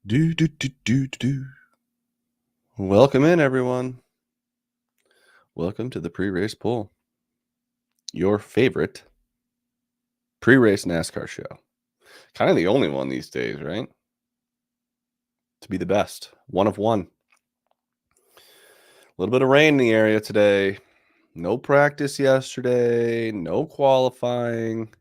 Do. Welcome in, everyone. Welcome to the pre-race poll. Your favorite pre-race NASCAR show. Kind of the only one these days, right? To be the best. One of one. A little bit of rain in the area today. No practice yesterday. No qualifying.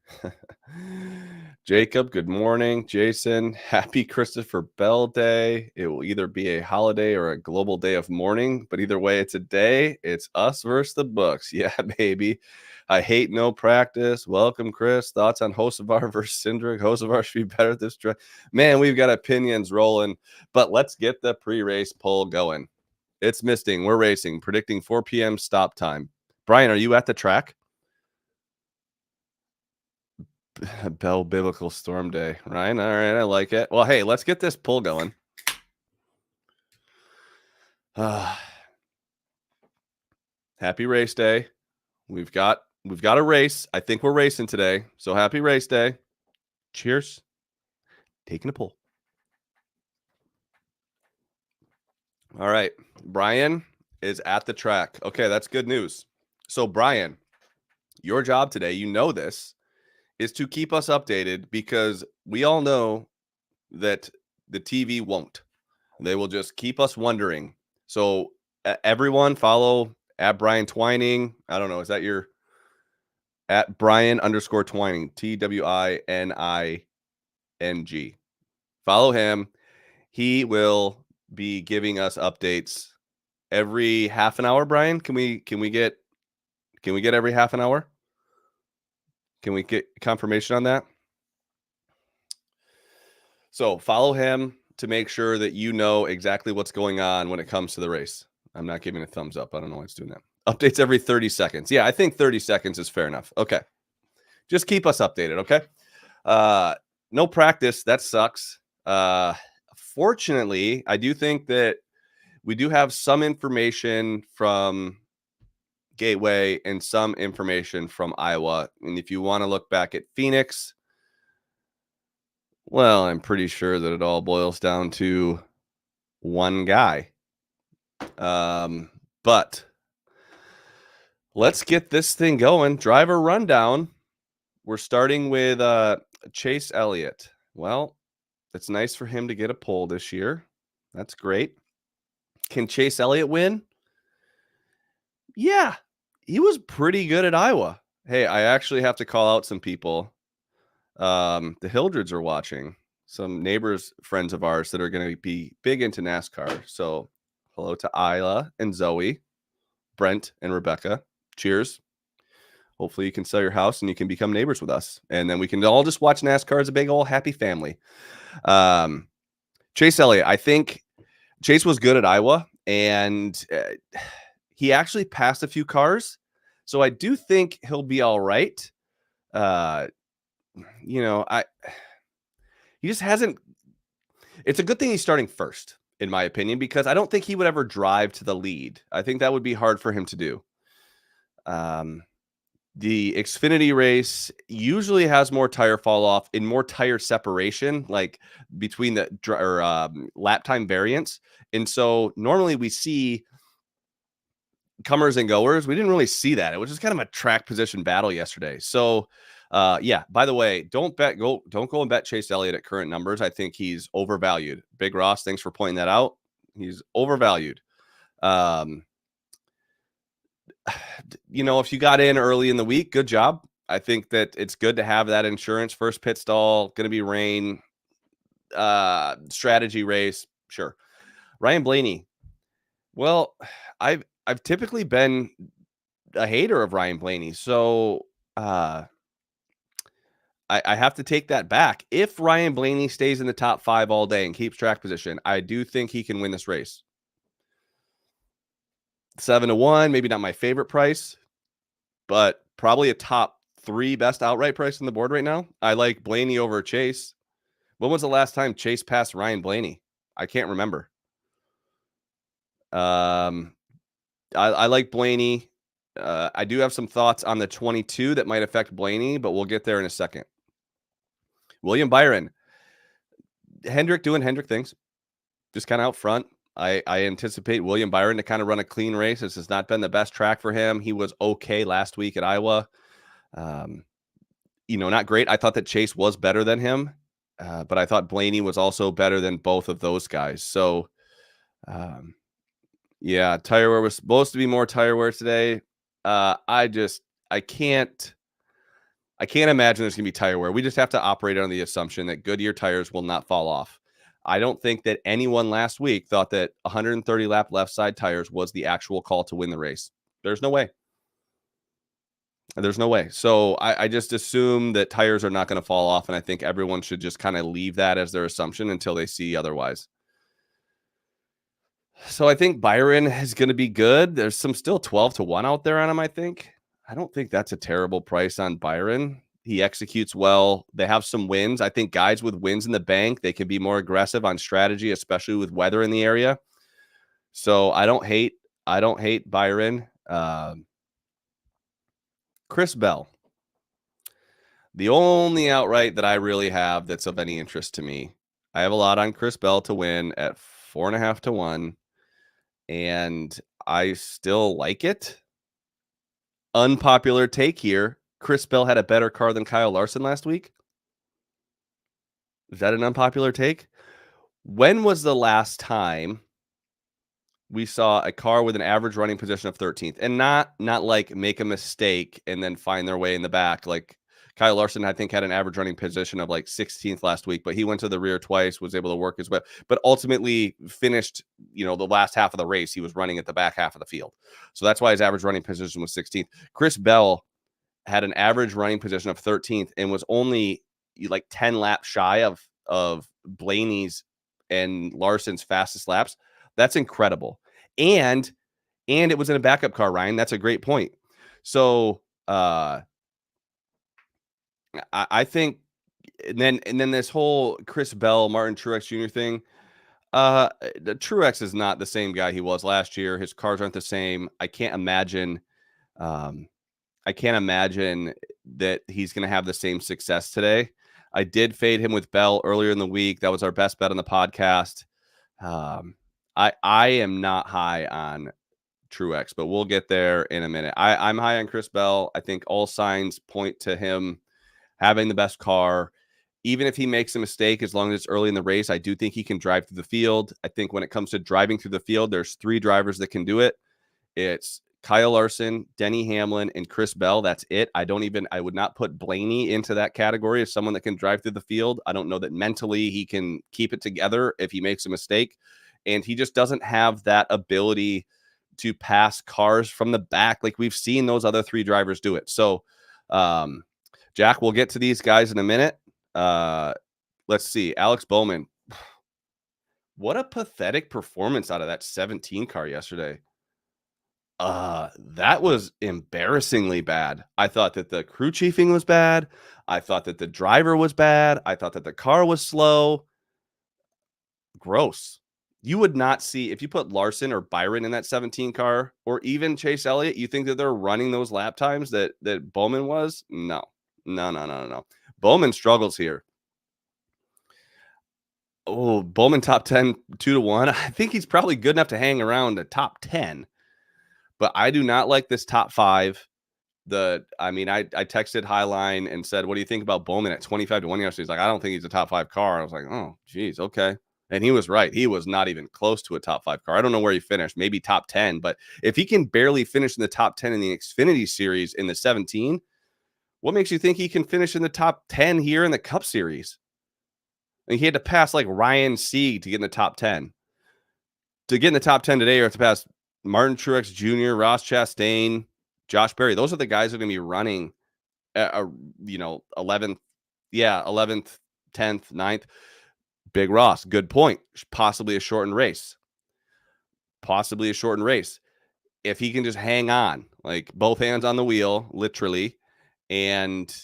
Jacob, good morning. Jason, happy Christopher Bell Day. It will either be a holiday or a global day of mourning, but either way, it's a day. It's us versus the books. Yeah, baby. I hate no practice. Welcome, Chris. Thoughts on Hocevar versus Cindric? Hocevar should be better at this track. Man, we've got opinions rolling, but let's get the pre-race poll going. It's misting. We're racing. Predicting 4 p.m. stop time. Brian, are you at the track? Bell Biblical Storm Day, Ryan. All right, I like it. Well, hey, let's get this poll going. Happy race day. We've got a race. I think we're racing today. So happy race day. Cheers. Taking a poll. All right. Brian is at the track. Okay, that's good news. So Brian, your job today, you know this, is to keep us updated because we all know that the TV won't. They will just keep us wondering. So everyone follow at Brian Twining. I don't know. Is that your at Brian _ Twining? TWINING. Follow him. He will be giving us updates every half an hour. Brian, can we get every half an hour? Can we get confirmation on that? So follow him to make sure that you know exactly what's going on when it comes to the race. I'm not giving a thumbs up. I don't know why it's doing that. Updates every 30 seconds. Yeah, I think 30 seconds is fair enough. Okay. Just keep us updated, okay? No practice. That sucks. Fortunately, I do think that we do have some information from Gateway and some information from Iowa. And if you want to look back at Phoenix, well, I'm pretty sure that it all boils down to one guy. But let's get this thing going. Driver rundown. We're starting with Chase Elliott. Well, it's nice for him to get a pole this year. That's great. Can Chase Elliott win? Yeah, he was pretty good at Iowa. Hey, I actually have to call out some people. The Hildreds are watching. Some neighbors, friends of ours that are going to be big into NASCAR. So hello to Isla and Zoe, Brent and Rebecca. Cheers. Hopefully you can sell your house and you can become neighbors with us. And then we can all just watch NASCAR as a big old happy family. Chase Elliott, I think Chase was good at Iowa and he actually passed a few cars. So I do think he'll be all right. He just hasn't. It's a good thing he's starting first, in my opinion, because I don't think he would ever drive to the lead. I think that would be hard for him to do. The Xfinity race usually has more tire fall off and more tire separation, like between the lap time variance. And so normally we see comers and goers. We didn't really see that. It was just kind of a track position battle yesterday. So yeah, by the way, don't go and bet Chase Elliott at current numbers. I think he's overvalued. Big Ross, thanks for pointing that out. He's overvalued. If you got in early in the week, good job. I think that it's good to have that insurance. First pit stall, going to be rain, strategy race. Sure. Ryan Blaney. Well, I've typically been a hater of Ryan Blaney. So, I have to take that back. If Ryan Blaney stays in the top 5 all day and keeps track position, I do think he can win this race. 7-1, maybe not my favorite price, but probably a top 3 best outright price on the board right now. I like Blaney over Chase. When was the last time Chase passed Ryan Blaney? I can't remember. I like Blaney. I do have some thoughts on the 22 that might affect Blaney, but we'll get there in a second. William Byron. Hendrick doing Hendrick things. just kind of out front. I anticipate William Byron to kind of run a clean race. This has not been the best track for him. He was okay last week at Iowa. Not great. I thought that Chase was better than him, but I thought Blaney was also better than both of those guys. So, yeah, tire wear was supposed to be more tire wear today. I can't imagine there's going to be tire wear. We just have to operate on the assumption that Goodyear tires will not fall off. I don't think that anyone last week thought that 130 lap left side tires was the actual call to win the race. There's no way. There's no way. So I just assume that tires are not going to fall off, and I think everyone should just kind of leave that as their assumption until they see otherwise. So I think Byron is going to be good. There's some still 12-1 out there on him, I think. I don't think that's a terrible price on Byron. He executes well. They have some wins. I think guys with wins in the bank, they can be more aggressive on strategy, especially with weather in the area. So I don't hate Byron. Chris Bell. The only outright that I really have that's of any interest to me. I have a lot on Chris Bell to win at 4.5-1, and I still like it. Unpopular take here. Chris Bell had a better car than Kyle Larson last week. Is that an unpopular take? When was the last time we saw a car with an average running position of 13th, and not like make a mistake and then find their way in the back? Like Kyle Larson, I think, had an average running position of like 16th last week, but he went to the rear twice, was able to work his way, but ultimately finished, the last half of the race. He was running at the back half of the field. So that's why his average running position was 16th. Chris Bell had an average running position of 13th and was only like 10 laps shy of Blaney's and Larson's fastest laps. That's incredible. And it was in a backup car, Ryan. That's a great point. So I think, and then this whole Chris Bell, Martin Truex Jr. thing. The Truex is not the same guy he was last year. His cars aren't the same. I can't imagine that he's going to have the same success today. I did fade him with Bell earlier in the week. That was our best bet on the podcast. I am not high on Truex, but we'll get there in a minute. I'm high on Chris Bell. I think all signs point to him having the best car. Even if he makes a mistake, as long as it's early in the race, I do think he can drive through the field. I think when it comes to driving through the field, there's 3 drivers that can do it. It's Kyle Larson, Denny Hamlin, and Chris Bell. That's it. I would not put Blaney into that category as someone that can drive through the field. I don't know that mentally he can keep it together if he makes a mistake. And he just doesn't have that ability to pass cars from the back like we've seen those other 3 drivers do it. So, Jack, we'll get to these guys in a minute. Let's see. Alex Bowman. What a pathetic performance out of that 17 car yesterday. That was embarrassingly bad. I thought that the crew chiefing was bad. I thought that the driver was bad. I thought that the car was slow. Gross. You would not see, if you put Larson or Byron in that 17 car, or even Chase Elliott, you think that they're running those lap times that Bowman was? No. Bowman struggles here. Oh, Bowman top 10, 2-1. I think he's probably good enough to hang around the top 10, but I do not like this top 5. I texted Highline and said, what do you think about Bowman at 25-1 yesterday? He's like, I don't think he's a top 5 car. I was like, oh, geez, okay. And he was right. He was not even close to a top 5 car. I don't know where he finished, maybe top 10. But if he can barely finish in the top 10 in the Xfinity Series in the 17, what makes you think he can finish in the top 10 here in the Cup Series? And he had to pass like Ryan Sieg to get in the top 10. To get in the top 10 today, you have to pass Martin Truex Jr., Ross Chastain, Josh Berry. Those are the guys that are going to be running, 11th, 10th, 9th. Big Ross, good point. Possibly a shortened race. If he can just hang on, like both hands on the wheel, literally. And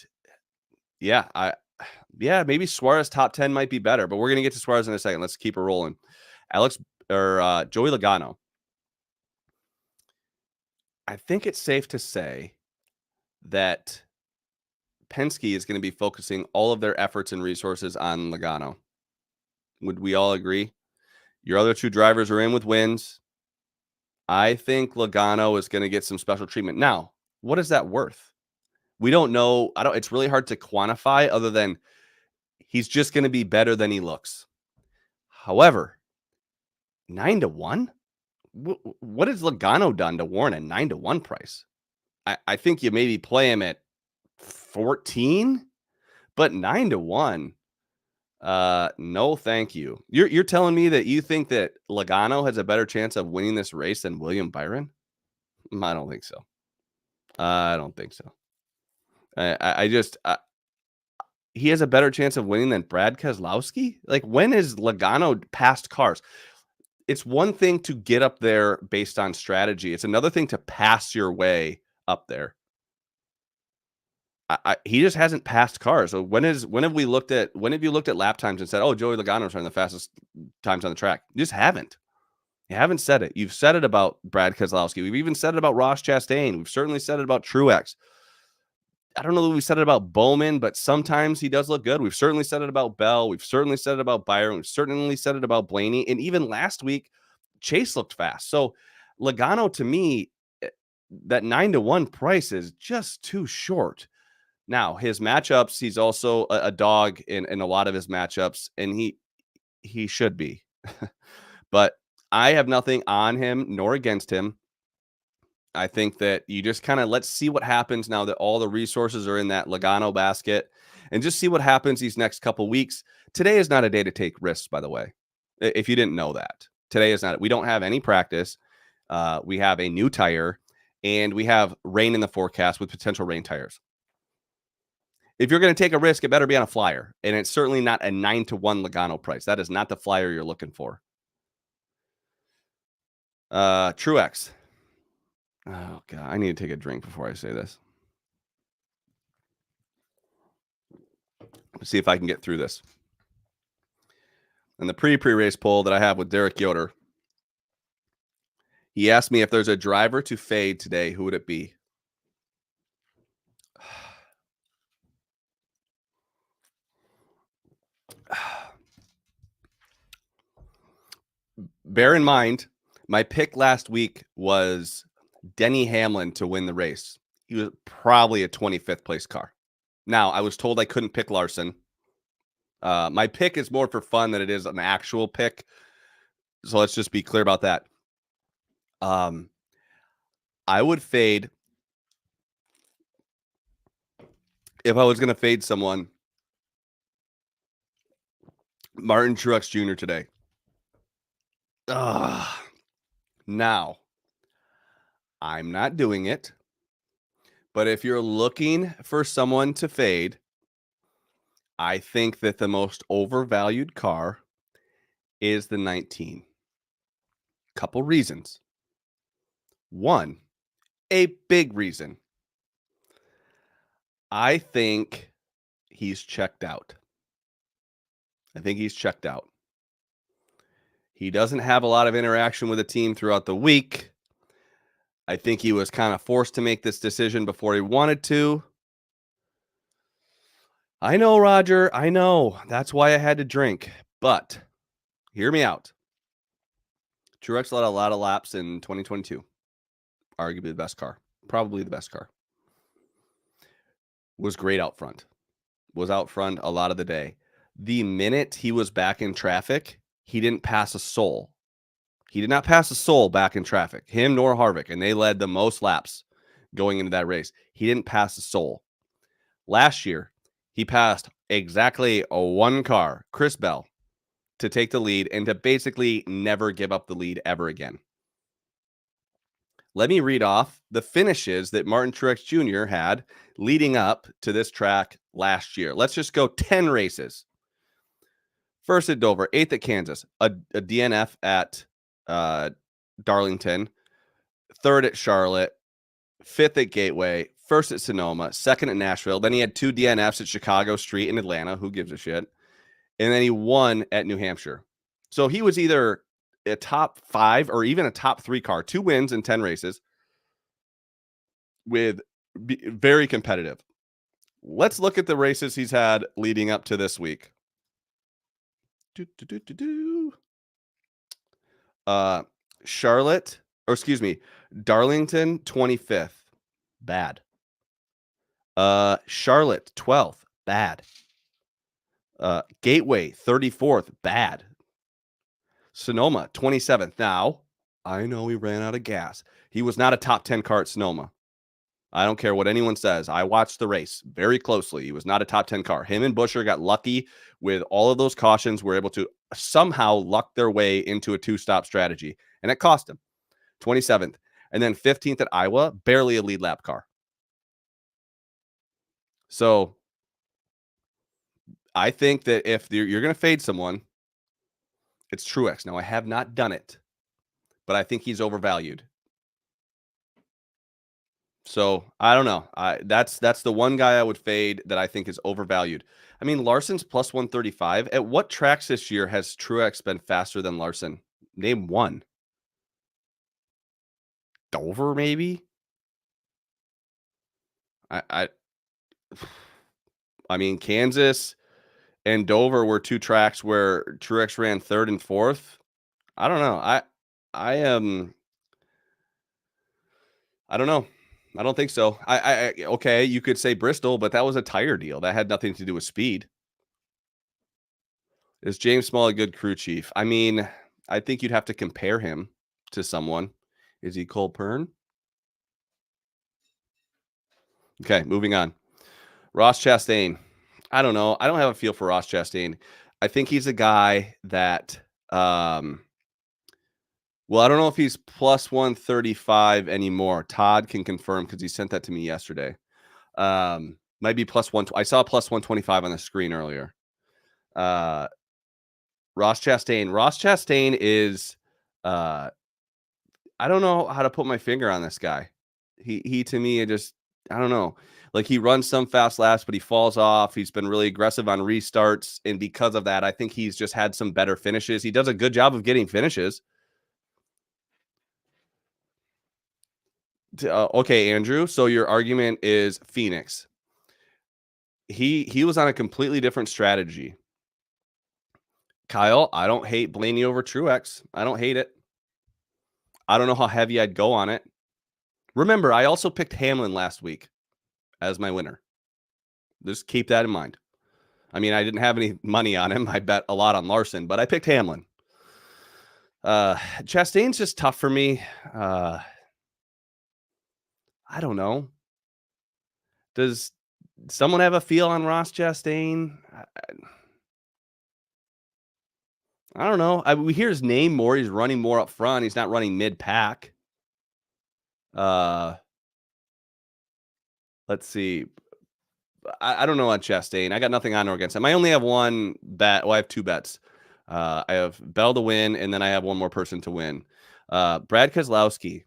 maybe Suarez top 10 might be better, but we're going to get to Suarez in a second. Let's keep it rolling. Joey Logano. I think it's safe to say that Penske is going to be focusing all of their efforts and resources on Logano. Would we all agree? Your other two drivers are in with wins. I think Logano is going to get some special treatment. Now, what is that worth? We don't know. It's really hard to quantify other than he's just going to be better than he looks. However, 9-1? What has Logano done to warrant a 9-1 price? I think you maybe play him at 14, but 9-1. No, thank you. You're telling me that you think that Logano has a better chance of winning this race than William Byron? I don't think so. I don't think so. He has a better chance of winning than Brad Keselowski? Like, when is Logano passed cars? It's one thing to get up there based on strategy. It's another thing to pass your way up there. He just hasn't passed cars. So when have you looked at lap times and said, "Oh, Joey Logano's running the fastest times on the track"? You just haven't. You haven't said it. You've said it about Brad Keselowski. We've even said it about Ross Chastain. We've certainly said it about Truex. I don't know that we said it about Bowman, but sometimes he does look good. We've certainly said it about Bell. We've certainly said it about Byron. We've certainly said it about Blaney. And even last week, Chase looked fast. So Logano, to me, that 9-1 price is just too short. Now, his matchups, he's also a dog in a lot of his matchups, and he should be. But I have nothing on him nor against him. I think that you just kind of let's see what happens now that all the resources are in that Logano basket, and just see what happens these next couple weeks. Today is not a day to take risks, by the way. If you didn't know that, today is not. We don't have any practice. We have a new tire, and we have rain in the forecast with potential rain tires. If you're going to take a risk, it better be on a flyer, and it's certainly not a 9-1 Logano price. That is not the flyer you're looking for. Truex. Oh, God. I need to take a drink before I say this. Let's see if I can get through this. And the pre-race poll that I have with Derek Yoder, he asked me if there's a driver to fade today, who would it be? Bear in mind, my pick last week was Denny Hamlin to win the race. He was probably a 25th place car. Now, I was told I couldn't pick Larson. My pick is more for fun than it is an actual pick. So let's just be clear about that. I would fade, if I was going to fade someone, Martin Truex Jr. today. Now, I'm not doing it. But if you're looking for someone to fade, I think that the most overvalued car is the 19. Couple reasons. One, a big reason. I think he's checked out. He doesn't have a lot of interaction with the team throughout the week. I think he was kind of forced to make this decision before he wanted to. I know, Roger. I know. That's why I had to drink. But hear me out. Truex led a lot of laps in 2022. Arguably the best car. Probably the best car. Was great out front. Was out front a lot of the day. The minute he was back in traffic, he didn't pass a soul. He did not pass a soul back in traffic. Him nor Harvick. And they led the most laps going into that race. He didn't pass a soul. Last year, he passed exactly one car, Chris Bell, to take the lead and to basically never give up the lead ever again. Let me read off the finishes that Martin Truex Jr. had leading up to this track last year. Let's just go 10 races. First at Dover, 8th at Kansas, a DNF at Darlington, 3rd at Charlotte, 5th at Gateway, 1st at Sonoma, 2nd at Nashville. Then he had 2 DNFs at Chicago Street and Atlanta. Who gives a shit? And then he won at New Hampshire. So he was either a top 5 or even a top 3 car. 2 wins in 10 races with very competitive. Let's look at the races he's had leading up to this week. Uh, Charlotte, or excuse me, Darlington 25th, bad. Charlotte 12th, bad. Gateway 34th, bad. Sonoma 27th. Now, I know he ran out of gas. He was not a top 10 car at Sonoma. I don't care what anyone says. I watched the race very closely. He was not a top 10 car. Him and Buescher got lucky with all of those cautions, were able to somehow luck their way into a two-stop strategy, and it cost him. 27th. And then 15th at Iowa, barely a lead lap car. So I think that if you're going to fade someone, it's Truex. Now, I have not done it, but I think he's overvalued. So I don't know. That's the one guy I would fade that I think is overvalued. I mean, Larson's plus 135. At what tracks this year has Truex been faster than Larson? Name one. Dover, maybe. I mean, Kansas and Dover were two tracks where Truex ran third and fourth. I don't know. I am. I don't know. I don't think so. Okay, you could say Bristol, but that was a tire deal. That had nothing to do with speed. Is James Small a good crew chief? I mean, I think you'd have to compare him to someone. Is he Cole Pern? Okay, moving on. Ross Chastain. I don't know. I don't have a feel for Ross Chastain. I think he's a guy that, well, I don't know if he's plus 135 anymore. Todd can confirm because he sent that to me yesterday. Might be plus one. I saw plus 125 on the screen earlier. Ross Chastain. Ross Chastain is, I don't know how to put my finger on this guy. He to me, I don't know. Like, he runs some fast laps, but he falls off. He's been really aggressive on restarts. And because of that, I think he's just had some better finishes. He does a good job of getting finishes. Okay, Andrew. So your argument is Phoenix. He was on a completely different strategy. Kyle, I don't hate Blaney over Truex. I don't hate it. I don't know how heavy I'd go on it. Remember, I also picked Hamlin last week as my winner. Just keep that in mind. I mean, I didn't have any money on him. I bet a lot on Larson, but I picked Hamlin. Chastain's just tough for me. I don't know. Does someone have a feel on Ross Chastain? I don't know. We hear his name more. He's running more up front. He's not running mid-pack. Let's see. I don't know on Chastain. I got nothing on or against him. I only have one bet. Well, I have two bets. I have Bell to win, and then I have one more person to win. Brad Keselowski.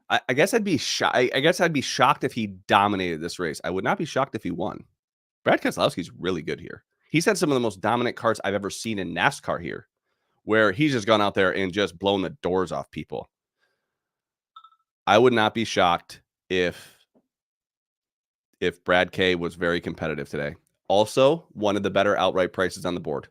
I guess I'd be shocked if he dominated this race. I would not be shocked if he won. Brad Keselowski's really good here. He's had some of the most dominant cars I've ever seen in NASCAR here, where he's just gone out there and just blown the doors off people. I would not be shocked if Brad K was very competitive today. Also, one of the better outright prices on the board.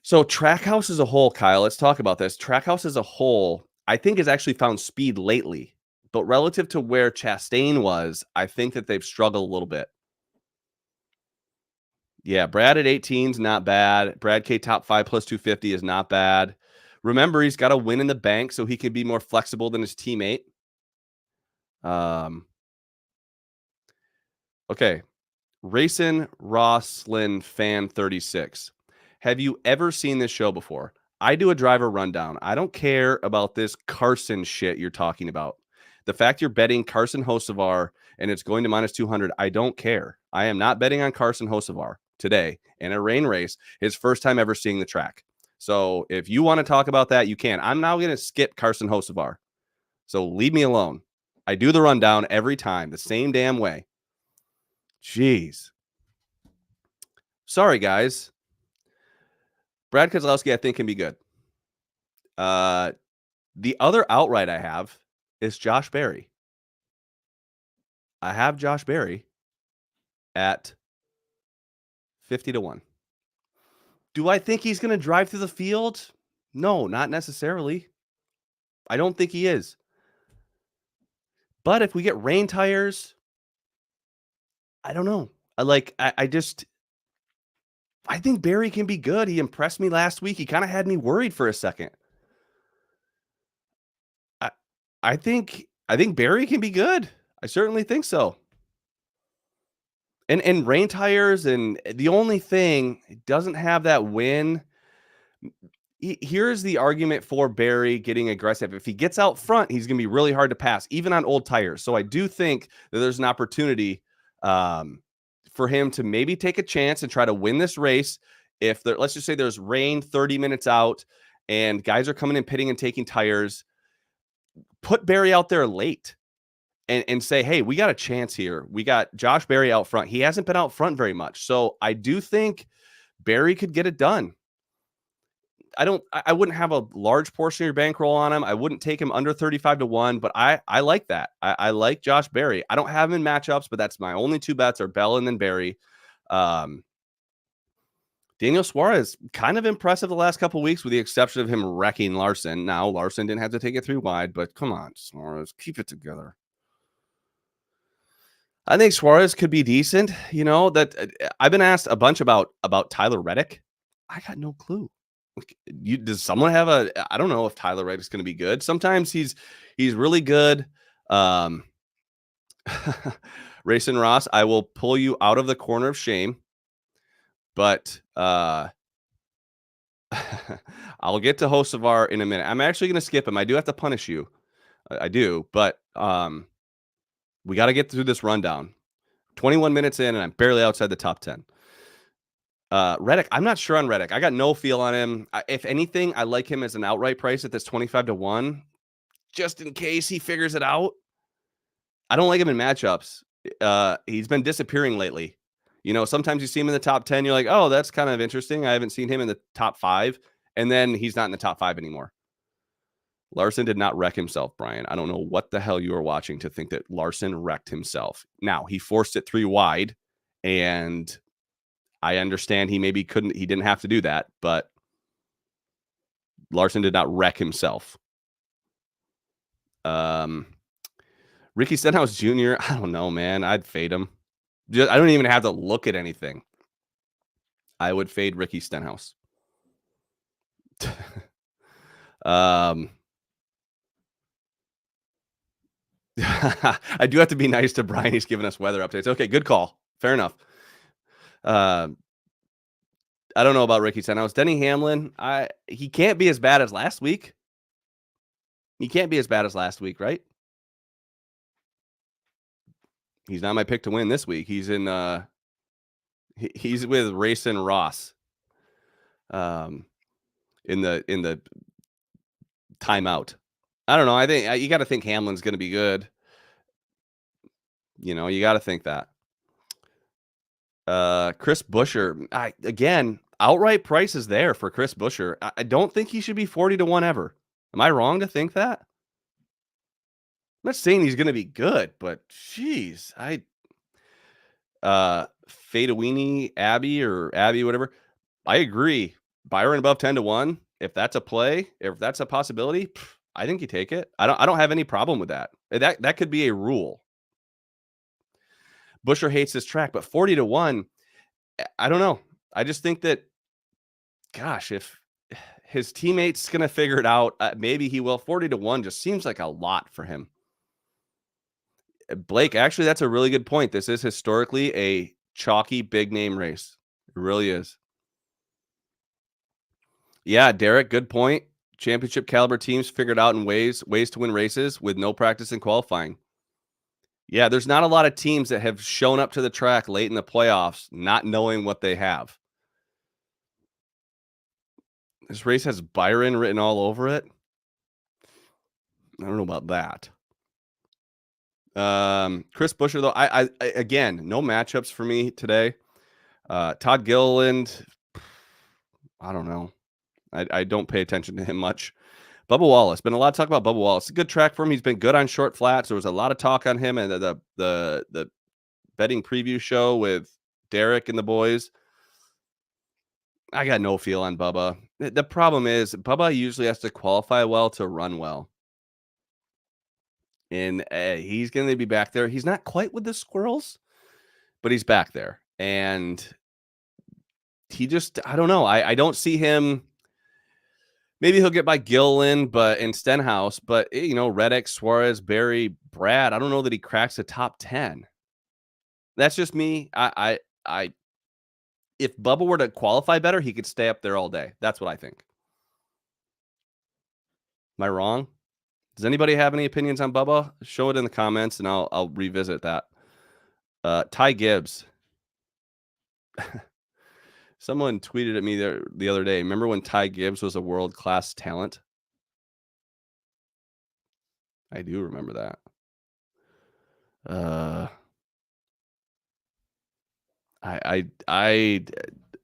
So Trackhouse as a whole, Kyle, let's talk about this. Trackhouse as a whole, I think, has actually found speed lately. But relative to where Chastain was, I think that they've struggled a little bit. Yeah, Brad at 18 is not bad. Brad K top 5 plus 250 is not bad. Remember, he's got a win in the bank, so he can be more flexible than his teammate. Okay. Racing Rosslyn fan 36. Have you ever seen this show before? I do a driver rundown. I don't care about this Carson shit you're talking about. The fact you're betting Carson Hocevar and it's going to minus 200, I don't care. I am not betting on Carson Hocevar today in a rain race, his first time ever seeing the track. So if you want to talk about that, you can. I'm now going to skip Carson Hocevar. So leave me alone. I do the rundown every time, the same damn way. Jeez. Sorry, guys. Brad Keselowski, I think, can be good. The other outright I have is Josh Berry. I have Josh Berry at 50 to 1. Do I think he's gonna drive through the field? No, not necessarily. I don't think he is. But if we get rain tires, I don't know. I think Barry can be good. He impressed me last week. He kinda had me worried for a second. I I think Barry can be good. I certainly think so. And rain tires, and the only thing, he doesn't have that win. Here's the argument for Barry getting aggressive. If he gets out front, he's going to be really hard to pass, even on old tires. So I do think that there's an opportunity um, for him to maybe take a chance and try to win this race. If there, let's just say there's rain 30 minutes out and guys are coming in pitting and taking tires, put Barry out there late and say, hey, we got a chance here. We got Josh Barry out front. He hasn't been out front very much. So I do think Barry could get it done. I wouldn't have a large portion of your bankroll on him. I wouldn't take him under 35-1, but I like that. I like Josh Barry. I don't have him in matchups, but that's my only two bets are Bell and then Barry. Daniel Suarez, kind of impressive the last couple of weeks, with the exception of him wrecking Larson. Now, Larson didn't have to take it 3 wide, but come on, Suarez, keep it together. I think Suarez could be decent. You know, that I've been asked a bunch about Tyler Reddick. I got no clue. Does someone have I don't know if Tyler Reddick's going to be good. Sometimes he's really good. Racing Ross, I will pull you out of the corner of shame, but I'll get to Hocevar in a minute. I'm actually going to skip him. I do have to punish you. I do, but we got to get through this rundown. 21 minutes in, and I'm barely outside the top 10. Reddick, I'm not sure on Reddick. I got no feel on him. If anything, I like him as an outright price at this 25-1, just in case he figures it out. I don't like him in matchups. He's been disappearing lately. You know, sometimes you see him in the top 10. You're like, oh, that's kind of interesting. I haven't seen him in the top 5. And then he's not in the top 5 anymore. Larson did not wreck himself, Brian. I don't know what the hell you were watching to think that Larson wrecked himself. Now, he forced it 3 wide, and I understand he didn't have to do that, but Larson did not wreck himself. Ricky Stenhouse Jr., I don't know, man. I'd fade him. I don't even have to look at anything. I would fade Ricky Stenhouse. I do have to be nice to Brian. He's giving us weather updates. Okay, good call. Fair enough. I don't know about Ricky Stenhouse. Denny Hamlin, he can't be as bad as last week. He can't be as bad as last week, right? He's not my pick to win this week. He's in he's with Racing Ross. In the timeout. I don't know. I think you got to think Hamlin's going to be good. You know, you got to think that. Chris Buescher, again, outright price is there for Chris Buescher. I don't think he should be 40-1 ever. Am I wrong to think that? I'm not saying he's going to be good, but geez, Fadeawini, Abby, whatever. I agree. Byron above 10-1. If that's a play, if that's a possibility, I think you take it. I don't have any problem with that. That could be a rule. Buescher hates this track, but 40-1, I don't know. I just think that, gosh, if his teammate's going to figure it out, maybe he will. 40-1 just seems like a lot for him. Blake, actually, that's a really good point. This is historically a chalky big name race. It really is. Yeah, Derek, good point. Championship caliber teams figured out in ways to win races with no practice and qualifying. Yeah, there's not a lot of teams that have shown up to the track late in the playoffs not knowing what they have. This race has Byron written all over it. I don't know about that. Chris Buescher, though, I again, no matchups for me today. Todd Gilliland, I don't know. I don't pay attention to him much. Bubba Wallace, been a lot of talk about Bubba Wallace. A good track for him. He's been good on short flats. There was a lot of talk on him and the betting preview show with Derek and the boys. I got no feel on Bubba. The problem is Bubba usually has to qualify well to run well. And he's going to be back there. He's not quite with the squirrels, but he's back there. And he just, I don't know. I don't see him. Maybe he'll get by Gillen, but in Stenhouse, but Reddick, Suarez, Barry, Brad. I don't know that he cracks the top 10. That's just me. I if Bubba were to qualify better, he could stay up there all day. That's what I think. Am I wrong? Does anybody have any opinions on Bubba? Show it in the comments, and I'll revisit that. Ty Gibbs. Someone tweeted at me the other day. Remember when Ty Gibbs was a world-class talent? I do remember that.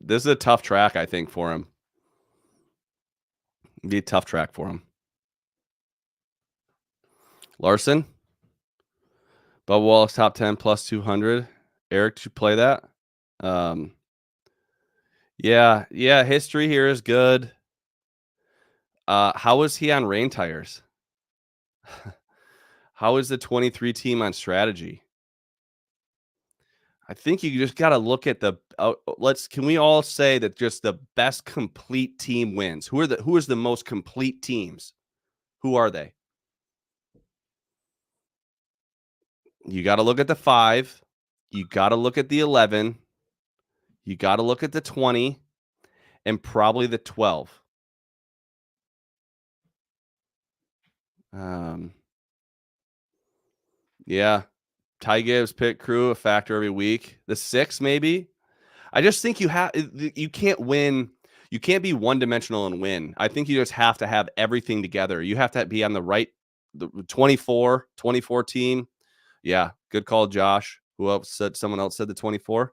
This is a tough track, I think, for him. It'd be a tough track for him. Larson, Bubba Wallace top 10 plus 200. Eric, did you play that? Yeah. History here is good. How was he on rain tires? How is the 23 team on strategy? I think you just got to look at the. Can we all say that just the best complete team wins? Who is the most complete teams? Who are they? You got to look at the 5. You got to look at the 11. You got to look at the 20 and probably the 12. Yeah. Ty Gibbs, pit crew, a factor every week. The 6, maybe. I just think you can't win. You can't be one-dimensional and win. I think you just have to have everything together. You have to be on the 24 team. Yeah, good call, Josh. Who else said? Someone else said the 24.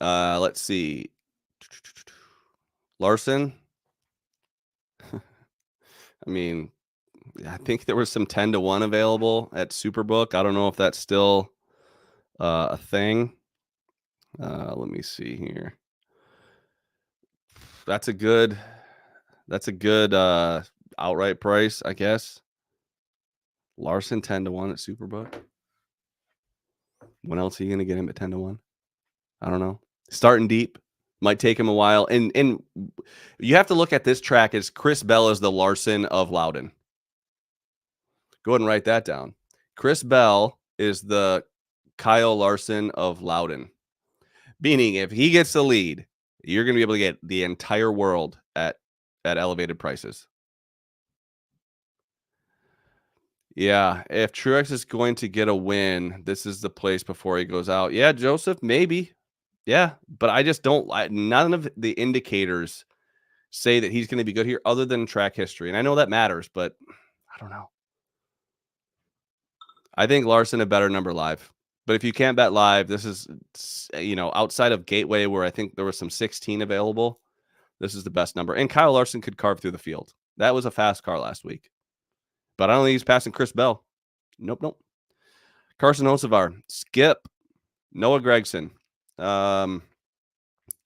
Let's see. Larson. I mean, I think there was some 10-1 available at Superbook. I don't know if that's still a thing. Let me see here. That's a good outright price, I guess. Larson 10-1 at Superbook. When else are you going to get him at 10-1? I don't know. Starting deep might take him a while, and you have to look at this track as Chris Bell is the Larson of Loudon. Go ahead and write that down. Chris Bell is the Kyle Larson of Loudon. Meaning, if he gets the lead, you're going to be able to get the entire world at elevated prices. Yeah, if Truex is going to get a win, this is the place before he goes out. Yeah, Joseph, maybe. Yeah, but I just don't. None of the indicators say that he's going to be good here, other than track history. And I know that matters, but I don't know. I think Larson a better number live. But if you can't bet live, this is, outside of Gateway, where I think there was some 16 available, this is the best number. And Kyle Larson could carve through the field. That was a fast car last week. But I don't think he's passing Chris Bell. Nope. Carson Hocevar, Skip, Noah Gregson. Noah,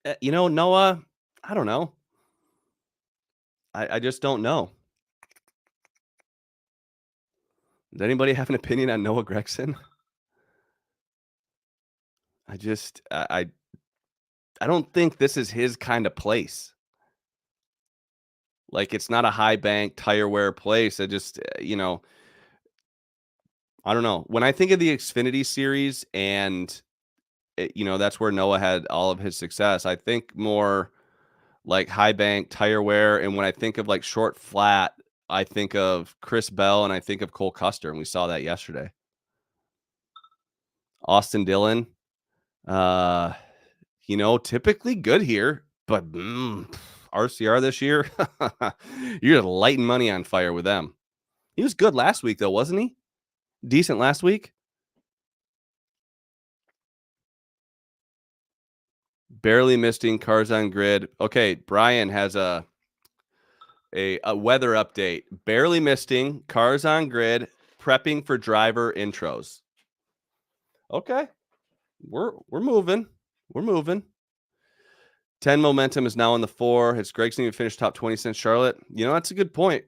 I don't know. I just don't know. Does anybody have an opinion on Noah Gregson? I don't think this is his kind of place. Like, it's not a high bank tire wear place. I just, I don't know. When I think of the Xfinity series and, that's where Noah had all of his success, I think more like high bank tire wear. And when I think of like short flat, I think of Chris Bell and I think of Cole Custer. And we saw that yesterday. Austin Dillon, typically good here, but RCR this year, you're just lighting money on fire with them. He was good last week, though, wasn't he? Decent last week. Barely missing cars on grid. Okay, Brian has a weather update. Barely missing cars on grid, prepping for driver intros. Okay. We're moving. We're moving. 10 momentum is now on the 4. Has Gregson even finished top 20 since Charlotte? That's a good point.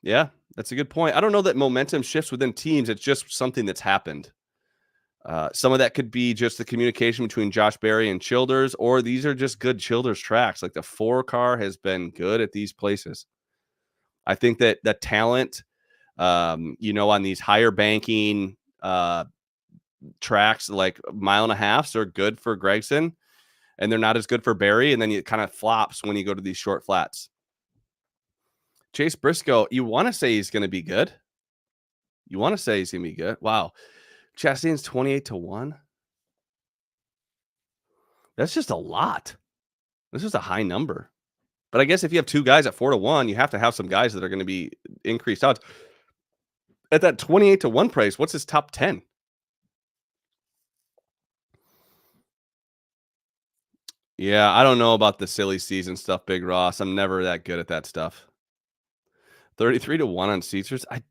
Yeah, that's a good point. I don't know that momentum shifts within teams. It's just something that's happened. Some of that could be just the communication between Josh Berry and Childers, or these are just good Childers tracks. Like the 4 car has been good at these places. I think that the talent, on these higher banking tracks, like mile and a halfs, are good for Gregson, and they're not as good for Berry. And then it kind of flops when you go to these short flats. Chase Briscoe, you want to say he's going to be good. You want to say he's going to be good. Wow. Chastain's 28-1. That's just a lot. This is a high number. But I guess if you have 2 guys at 4-1, you have to have some guys that are going to be increased odds. At that 28-1 price, what's his top 10? Yeah, I don't know about the silly season stuff, Big Ross. I'm never that good at that stuff. 33-1 on Caesars. I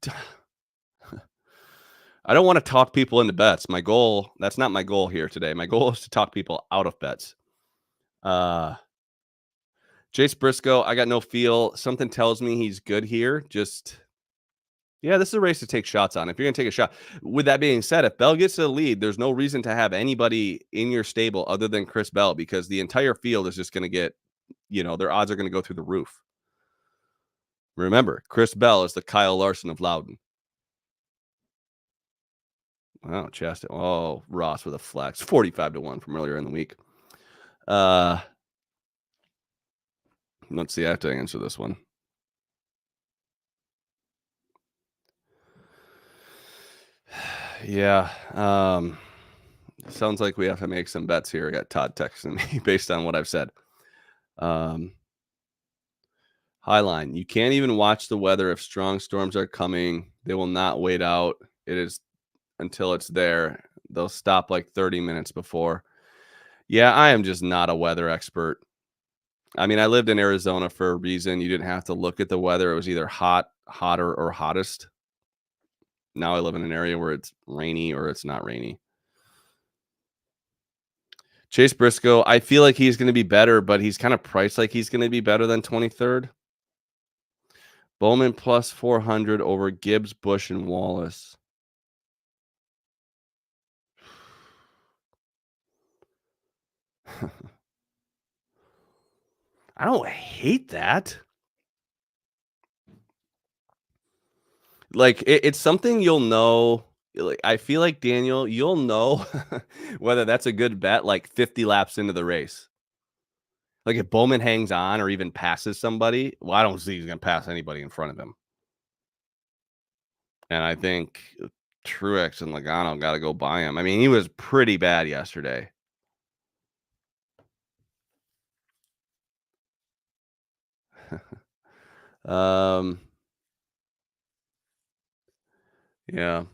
don't want to talk people into bets. That's not my goal here today. My goal is to talk people out of bets. Chase Briscoe, I got no feel. Something tells me he's good here. Yeah, this is a race to take shots on. If you're going to take a shot. With that being said, if Bell gets to the lead, there's no reason to have anybody in your stable other than Chris Bell, because the entire field is just going to get, their odds are going to go through the roof. Remember, Chris Bell is the Kyle Larson of Loudon. Oh, Chastain. Oh, Ross with a flex. 45-1 from earlier in the week. Let's see. I have to answer this one. Yeah. Sounds like we have to make some bets here. I got Todd texting me based on what I've said. Highline. You can't even watch the weather if strong storms are coming. They will not wait out. It is until it's there. They'll stop like 30 minutes before. Yeah, I am just not a weather expert. I mean, I lived in Arizona for a reason. You didn't have to look at the weather. It was either hot, hotter, or hottest. Now I live in an area where it's rainy or it's not rainy. Chase Briscoe, I feel like he's going to be better, but he's kind of priced like he's going to be better than 23rd. Bowman plus 400 over Gibbs, Busch, and Wallace. I don't hate that. Like, it's something you'll know. Like, I feel like, Daniel, you'll know whether that's a good bet like 50 laps into the race. Like, if Bowman hangs on or even passes somebody, well, I don't see he's going to pass anybody in front of him. And I think Truex and Logano got to go by him. I mean, he was pretty bad yesterday. Yeah.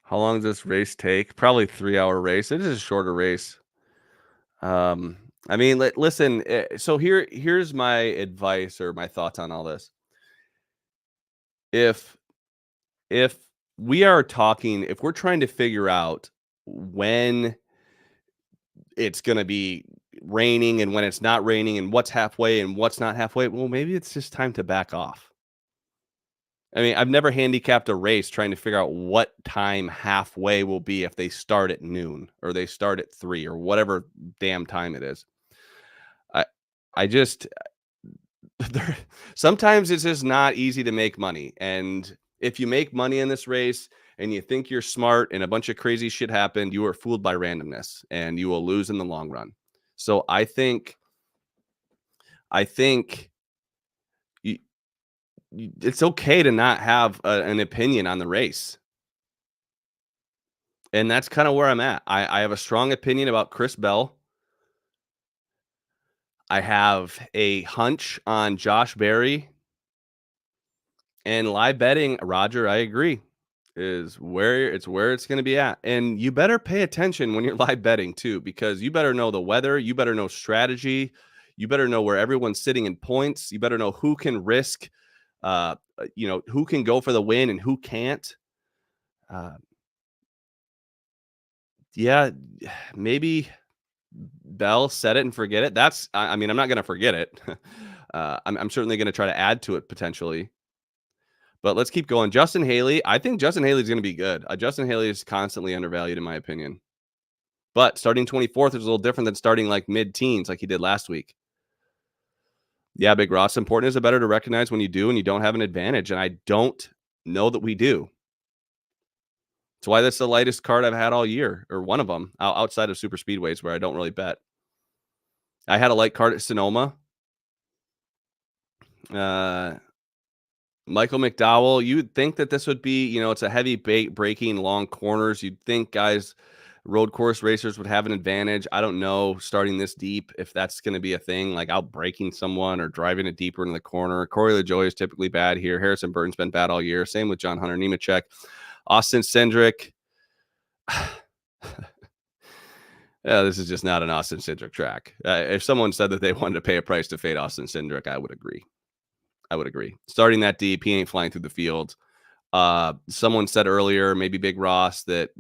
How long does this race take? Probably 3-hour race. It is a shorter race. I mean, listen. So here's my advice or my thoughts on all this. If if we are talking, if we're trying to figure out when it's going to be raining and when it's not raining and what's halfway and what's not halfway, well, maybe it's just time to back off. I mean, I've never handicapped a race trying to figure out what time halfway will be if they start at noon or they start at 3 or whatever damn time it is. I just sometimes it's just not easy to make money. And if you make money in this race and you think you're smart and a bunch of crazy shit happened, you are fooled by randomness and you will lose in the long run. So I think you, it's okay to not have an opinion on the race. And that's kind of where I'm at. I have a strong opinion about Chris Bell. I have a hunch on Josh Berry. And live betting, Roger, I agree, is where it's going to be at. And you better pay attention when you're live betting too, because you better know the weather, you better know strategy, you better know where everyone's sitting in points, you better know who can risk, who can go for the win and who can't. Yeah, maybe Bell, set it and forget it. I mean, I'm not gonna forget it. I'm certainly gonna try to add to it potentially, but let's keep going. Justin Haley, I think Justin Haley's gonna be good. Justin Haley is constantly undervalued in my opinion, but starting 24th is a little different than starting like mid-teens like he did last week. Yeah, Big Ross, important is it better to recognize when you do and you don't have an advantage, and I don't know that we do. That's why that's the lightest card I've had all year, or one of them, outside of super speedways where I don't really bet. I had a light card at Sonoma. Uh, Michael McDowell, you would think that this would be, it's a heavy braking, long corners. You'd think guys, road course racers would have an advantage. I don't know, starting this deep, if that's going to be a thing, like out braking someone or driving it deeper into the corner. Corey LaJoie is typically bad here. Harrison Burton's been bad all year. Same with John Hunter Nemechek. Austin Cindric. Yeah, this is just not an Austin Cindric track. If someone said that they wanted to pay a price to fade Austin Cindric, I would agree. Starting that deep, he ain't flying through the field. Someone said earlier, maybe Big Ross, that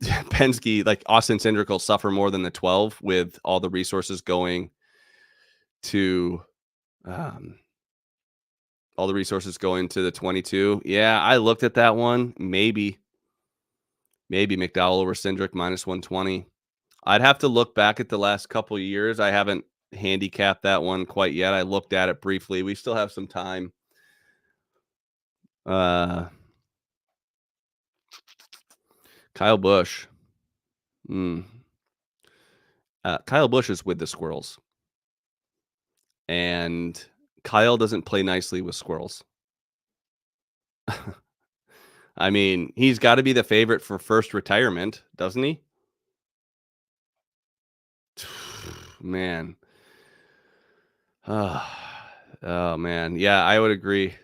Penske, like Austin Cindric, will suffer more than the 12 with all the resources going to the 22. Yeah, I looked at that one. Maybe McDowell over Cindric minus 120. I'd have to look back at the last couple of years. I haven't handicapped that one quite yet. I looked at it briefly. We still have some time. Kyle Busch. Kyle Busch is with the squirrels. And Kyle doesn't play nicely with squirrels. I mean, he's got to be the favorite for first retirement, doesn't he? Man. Oh, man. Yeah, I would agree.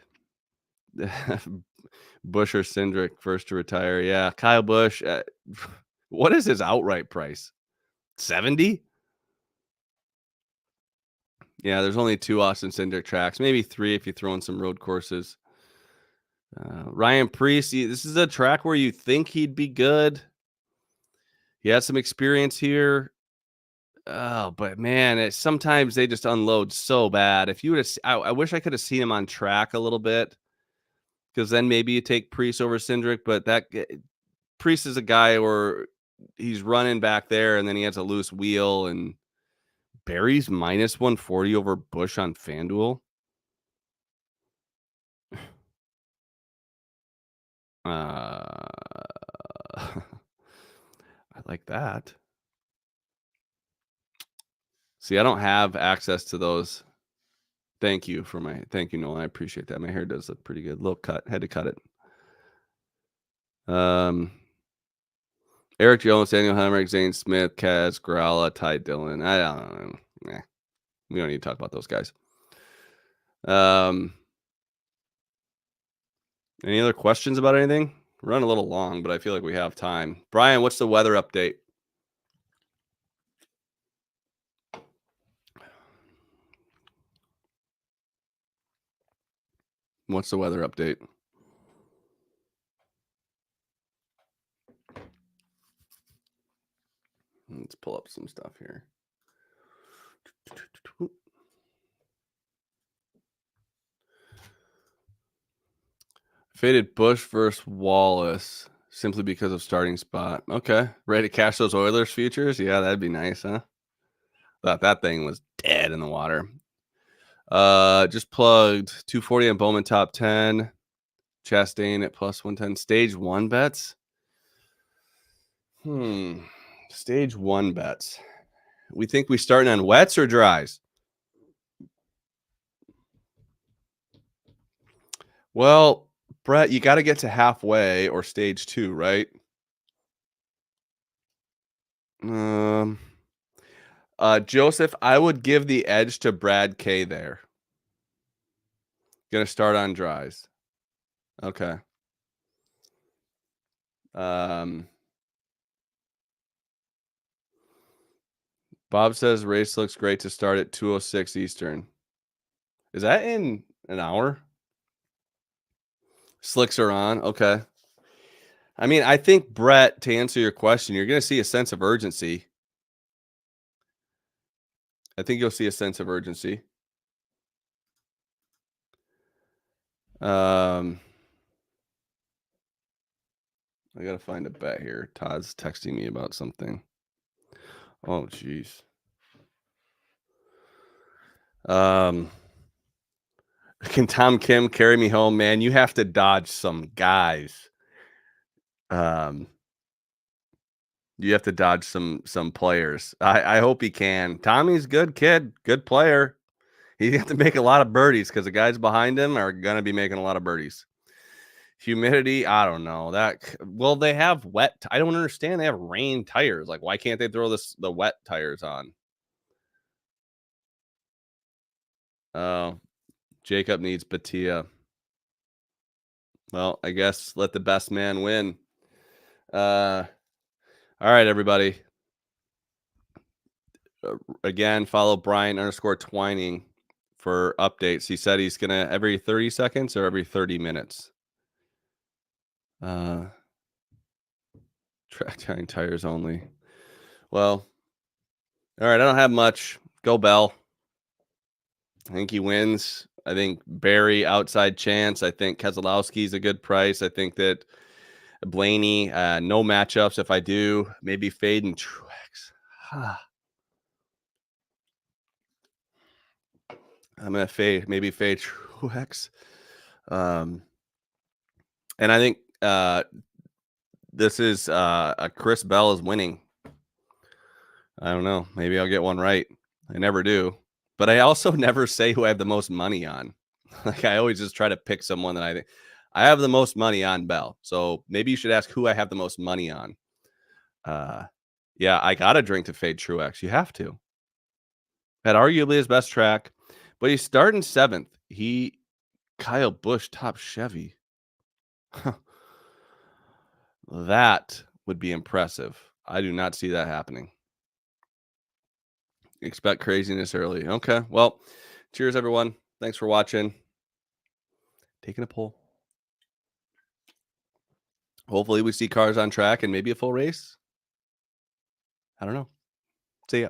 Busch or Cindric first to retire. Yeah, Kyle Busch. What is his outright price? 70? Yeah, there's only 2 Austin Cindric tracks, maybe 3 if you throw in some road courses. Ryan Preece, this is a track where you think he'd be good. He has some experience here. Oh, but man, sometimes they just unload so bad. If you would have, I wish I could have seen him on track a little bit, because then maybe you take Preece over Cindric. But Preece is a guy where he's running back there, and then he has a loose wheel. And Barry's minus 140 over Busch on FanDuel. I like that. See, I don't have access to those. Thank you, Nolan. I appreciate that. My hair does look pretty good. Little cut. Had to cut it. Eric Jones, Daniel Hemrick, Zane Smith, Kaz, Gralla, Ty Dillon. I don't know. We don't need to talk about those guys. Any other questions about anything? We're running a little long, but I feel like we have time. Brian, what's the weather update? What's the weather update? Let's pull up some stuff here. Faded Busch versus Wallace simply because of starting spot. Okay. Ready to cash those Oilers futures? Yeah, that'd be nice, huh? Thought that thing was dead in the water. Just plugged 240 on Bowman top 10. Chastain at plus 110. Stage 1 bets. Stage 1 bets. We think we starting on wets or dries? Well, Brett, you got to get to halfway or stage 2, right? Joseph, I would give the edge to Brad K there. Gonna start on dries. Okay. Bob says race looks great to start at 2:06 Eastern. Is that in an hour? Slicks are on. Okay. I mean, I think, Brett, to answer your question, you're going to see a sense of urgency. I think you'll see a sense of urgency. I got to find a bet here. Todd's texting me about something. Oh, jeez. Can Tom Kim carry me home, man? You have to dodge some guys. You have to dodge some players. I hope he can. Tommy's good kid, good player. He have to make a lot of birdies because the guys behind him are gonna be making a lot of birdies. Humidity, I don't know. Well, they have wet. I don't understand. They have rain tires. Like, why can't they throw the wet tires on? Oh, Jacob needs Batia. Well, I guess let the best man win. All right, everybody. Again, follow Brian_Twining for updates. He said he's gonna every 30 seconds or every 30 minutes. Track tying tires only. Well, all right. I don't have much. Go Bell. I think he wins. I think Barry outside chance. I think Keselowski's a good price. I think that Blaney, no matchups. If I do, maybe fade and Truex. I'm gonna fade, maybe fade Truex. And I think this is a Chris Bell is winning. I don't know. Maybe I'll get one right. I never do. But I also never say who I have the most money on. Like, I always just try to pick someone that I think I have the most money on Bell. So maybe you should ask who I have the most money on. Yeah, I got to drink to fade Truex. You have to. Had arguably his best track, but he's starting 7th. Kyle Busch top Chevy. That would be impressive. I do not see that happening. Expect craziness early. Okay. Well, cheers, everyone. Thanks for watching. Taking a poll. Hopefully we see cars on track and maybe a full race. I don't know. See ya.